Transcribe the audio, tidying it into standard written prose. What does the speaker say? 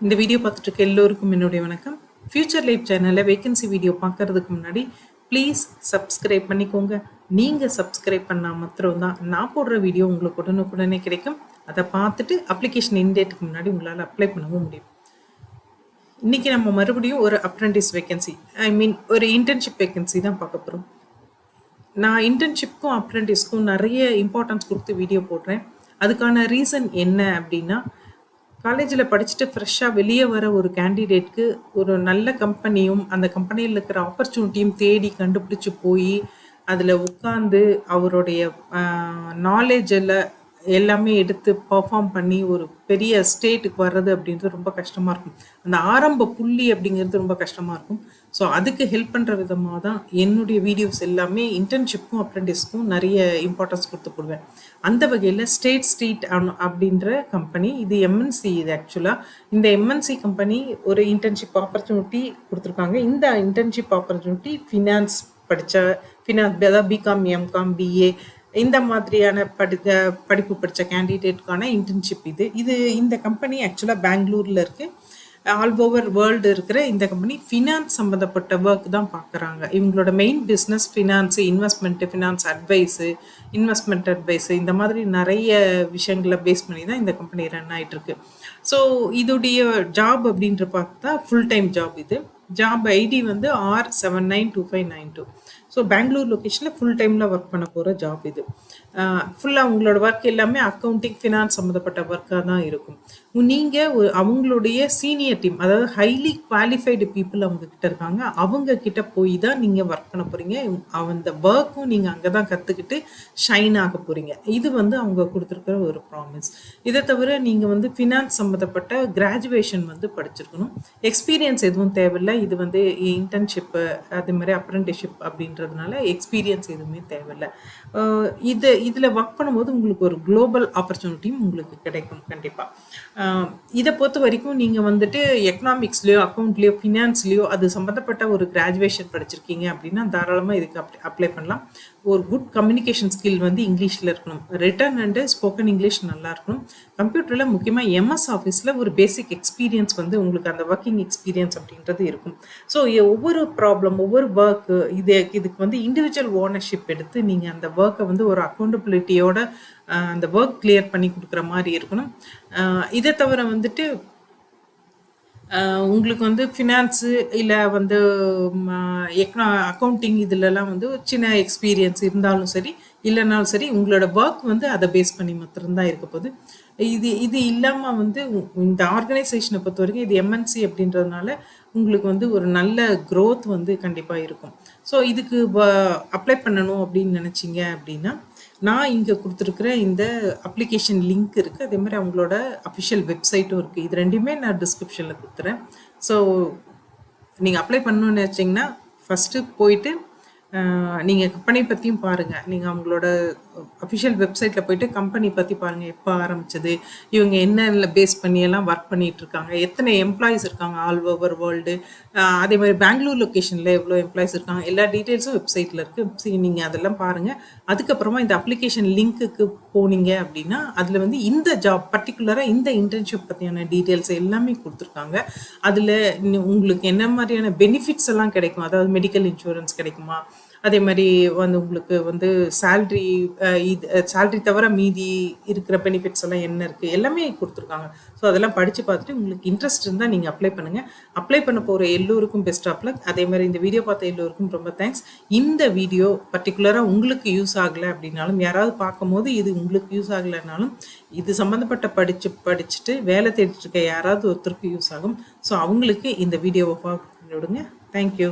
இந்த வீடியோ பார்த்துட்டு இருக்க எல்லோருக்கும் என்னுடைய வணக்கம். ஃபியூச்சர் லைஃப் சேனலில் வேகன்சி வீடியோ பார்க்கறதுக்கு முன்னாடி ப்ளீஸ் சப்ஸ்கிரைப் பண்ணிக்கோங்க. நீங்கள் சப்ஸ்கிரைப் பண்ணால் மாத்திரம் தான் நான் போடுற வீடியோ உங்களுக்கு உடனுக்குடனே கிடைக்கும். அதை பார்த்துட்டு அப்ளிகேஷன் இன்டேட்டுக்கு முன்னாடி உங்களால் அப்ளை பண்ணவும் முடியும். இன்றைக்கி நம்ம மறுபடியும் ஒரு அப்ரெண்டிஸ் வேகன்சி, ஒரு இன்டர்ன்ஷிப் வேகன்சி தான் பார்க்க போகிறோம். நான் இன்டர்ன்ஷிப்க்கும் அப்ரெண்டிஸ்க்கும் நிறைய இம்பார்ட்டன்ஸ் கொடுத்து வீடியோ போடுறேன். அதுக்கான ரீசன் என்ன அப்படின்னா, காலேஜில் படிச்சுட்டு ஃப்ரெஷ்ஷாக வெளியே வர ஒரு கேண்டிடேட்க்கு ஒரு நல்ல கம்பெனியும் அந்த கம்பெனியில் இருக்கிற ஆப்பர்ச்சுனிட்டியும் தேடி கண்டுபிடிச்சி போய் அதில் உட்காந்து அவருடைய நாலேஜில் எல்லாமே எடுத்து பர்ஃபார்ம் பண்ணி ஒரு பெரிய ஸ்டேட்டுக்கு வர்றது அப்படின்றது ரொம்ப கஷ்டமாக இருக்கும். அந்த ஆரம்ப புள்ளி அப்படிங்கிறது ரொம்ப கஷ்டமாக இருக்கும். ஸோ அதுக்கு ஹெல்ப் பண்ணுற விதமாக தான் என்னுடைய வீடியோஸ் எல்லாமே இன்டர்ன்ஷிப்புக்கும் அப்ரெண்டிஸ்க்கும் நிறைய இம்பார்ட்டன்ஸ் கொடுத்து போடுவேன். அந்த வகையில் ஸ்டேட் ஸ்ட்ரீட் அப்படின்ற கம்பெனி, இது எம்என்சி. இது ஆக்சுவலாக இந்த எம்என்சி கம்பெனி ஒரு இன்டர்ன்ஷிப் ஆப்பர்ச்சுனிட்டி கொடுத்துருக்காங்க. இந்த இன்டர்ன்ஷிப் ஆப்பர்ச்சுனிட்டி ஃபினான்ஸ் அதாவது பிகாம், எம்காம், பிஏ இந்த மாதிரியான படிப்பு படித்த கேண்டிடேட்கான இன்டர்ன்ஷிப் இந்த கம்பெனி ஆக்சுவலாக பெங்களூரில் இருக்குது. ஆல் ஓவர் வேர்ல்டு இருக்கிற இந்த கம்பெனி ஃபினான்ஸ் சம்மந்தப்பட்ட ஒர்க் தான் பார்க்குறாங்க. இவங்களோட main business finance, investment, finance advice, investment advice, இந்த மாதிரி நிறைய விஷயங்களை பேஸ் பண்ணி தான் இந்த கம்பெனி ரன் ஆகிட்டுருக்கு. ஸோ இதோடைய ஜாப் அப்படின்ற பார்த்தா full time job. Job ID வந்து R792592. ஸோ பெங்களூர் லொக்கேஷனில் ஃபுல் டைமில் ஒர்க் பண்ண போகிற ஜாப் இது. ஃபுல்லாக அவங்களோட ஒர்க் எல்லாமே அக்கௌண்டிங், ஃபினான்ஸ் சம்மந்தப்பட்ட ஒர்க்காக தான் இருக்கும். நீங்கள் அவங்களுடைய சீனியர் டீம், அதாவது ஹைலி குவாலிஃபைடு பீப்புள் அவங்கக்கிட்ட இருக்காங்க. அவங்கக்கிட்ட போய் தான் நீங்கள் ஒர்க் பண்ண போகிறீங்க. அந்த ஒர்க்கும் நீங்கள் அங்கே தான் கற்றுக்கிட்டு ஷைன் ஆக போகிறீங்க. இது வந்து அவங்க கொடுத்துருக்கிற ஒரு ப்ராமிஸ். இதை தவிர நீங்கள் வந்து ஃபினான்ஸ் சம்மந்தப்பட்ட கிராஜுவேஷன் வந்து படிச்சிருக்கணும். எக்ஸ்பீரியன்ஸ் எதுவும் தேவையில்லை. இது வந்து இன்டர்ன்ஷிப்பு அது மாதிரி அப்ரெண்டிஸ்ஷிப் அப்படின்றதுனால எக்ஸ்பீரியன்ஸ் எதுவுமே தேவையில்லை. இதில் ஒர்க் பண்ணும்போது உங்களுக்கு ஒரு குளோபல் ஆப்பர்ச்சுனிட்டியும் உங்களுக்கு கிடைக்கும் கண்டிப்பாக. இதை பொறுத்த வரைக்கும் நீங்கள் வந்துட்டு எக்கனாமிக்ஸ்லேயோ, அக்கௌண்ட்லேயோ, ஃபினான்ஸ்லேயோ அது சம்மந்தப்பட்ட ஒரு கிராஜுவேஷன் படிச்சிருக்கீங்க அப்படின்னா தாராளமாக இதுக்கு அப்ளை பண்ணலாம். ஒரு குட் கம்யூனிகேஷன் ஸ்கில் வந்து இங்கிலீஷில் இருக்கணும். ரிட்டன் அண்டு ஸ்போக்கன் இங்கிலீஷ் நல்லா இருக்கணும். கம்ப்யூட்டரில் முக்கியமாக எம்எஸ் ஆஃபீஸில் ஒரு பேசிக் எக்ஸ்பீரியன்ஸ் வந்து உங்களுக்கு அந்த ஒர்க்கிங் எக்ஸ்பீரியன்ஸ் அப்படின்றது இருக்கும். ஸோ ஒவ்வொரு ப்ராப்ளம், ஒவ்வொரு ஒர்க்கு இதுக்கு வந்து இண்டிவிஜுவல் ஓனர்ஷிப் எடுத்து நீங்கள் அந்த ஒர்க்கை வந்து ஒரு அக்கௌண்டபிலிட்டியோட அந்த ஒர்க் கிளியர் பண்ணி கொடுக்குற மாதிரி இருக்கணும். இதை தவிர வந்துட்டு உங்களுக்கு வந்து ஃபினான்ஸு இல்லை வந்து அக்கௌண்டிங் இதிலலாம் வந்து சின்ன எக்ஸ்பீரியன்ஸ் இருந்தாலும் சரி, இல்லைனாலும் சரி, உங்களோட ஒர்க் வந்து அதை பேஸ் பண்ணி மாத்திரம்தான் இருக்க போகுது. இது இல்லாமல் வந்து இந்த ஆர்கனைசேஷனை பொறுத்த வரைக்கும் இது எம்என்சி அப்படின்றதுனால உங்களுக்கு வந்து ஒரு நல்ல க்ரோத் வந்து கண்டிப்பாக இருக்கும். ஸோ இதுக்கு அப்ளை பண்ணணும் அப்படின்னு நினச்சிங்க அப்படின்னா நான் இங்கே கொடுத்துருக்குற இந்த அப்ளிகேஷன் லிங்க் இருக்குது. அதே மாதிரி அவங்களோட அஃபிஷியல் வெப்சைட்டும் இருக்குது. இது ரெண்டுமே நான் டிஸ்கிரிப்ஷனில் கொடுத்துறேன். ஸோ நீங்கள் அப்ளை பண்ணணும்னு நினச்சிங்கன்னா ஃபஸ்ட்டு போயிட்டு நீங்கள் கம்பெனி பற்றியும் பாருங்கள். நீங்கள் அவங்களோட அஃபிஷியல் வெப்சைட்டில் போயிட்டு கம்பெனி பற்றி பாருங்கள். எப்போ ஆரம்பித்தது, இவங்க என்ன பேஸ் பண்ணியெல்லாம் ஒர்க் பண்ணிகிட்ருக்காங்க, எத்தனை எம்ப்ளாயிஸ் இருக்காங்க ஆல் ஓவர் வேர்ல்டு, அதே மாதிரி பெங்களூர் லொக்கேஷனில் எவ்வளோ எம்ப்ளாயிஸ் இருக்காங்க, எல்லா டீட்டெயில்ஸும் வெப்சைட்டில் இருக்குது. சரி, நீங்கள் அதெல்லாம் பாருங்கள். அதுக்கப்புறமா இந்த அப்ளிகேஷன் லிங்க்குக்கு போனீங்க அப்படின்னா அதில் வந்து இந்த ஜாப் பர்டிகுலராக இந்த இன்டர்ன்ஷிப் பற்றியான டீட்டெயில்ஸ் எல்லாமே கொடுத்துருக்காங்க. அதில் உங்களுக்கு என்ன மாதிரியான பெனிஃபிட்ஸ் எல்லாம் கிடைக்கும், அதாவது மெடிக்கல் இன்சூரன்ஸ் கிடைக்குமா, அதே மாதிரி வந்து உங்களுக்கு வந்து சேல்ரி தவிர மீதி இருக்கிற பெனிஃபிட்ஸ் எல்லாம் என்ன இருக்குது எல்லாமே கொடுத்துருக்காங்க. ஸோ அதெல்லாம் படித்து பார்த்துட்டு உங்களுக்கு இன்ட்ரெஸ்ட் இருந்தால் நீங்கள் அப்ளை பண்ணுங்கள். அப்ளை பண்ண போகிற எல்லோருக்கும் பெஸ்ட் ஆஃப் லக். அதே மாதிரி இந்த வீடியோ பார்த்த எல்லோருக்கும் ரொம்ப தேங்க்ஸ். இந்த வீடியோ பர்டிகுலராக உங்களுக்கு யூஸ் ஆகலை அப்படின்னாலும், யாராவது பார்க்கும்போது இது உங்களுக்கு யூஸ் ஆகலைனாலும், இது சம்மந்தப்பட்ட படிச்சுட்டு வேலை தேடிட்டு இருக்க யாராவது ஒருத்தருக்கு யூஸ் ஆகும். ஸோ அவங்களுக்கு இந்த வீடியோவை பார்த்து விடுங்க. தேங்க்யூ.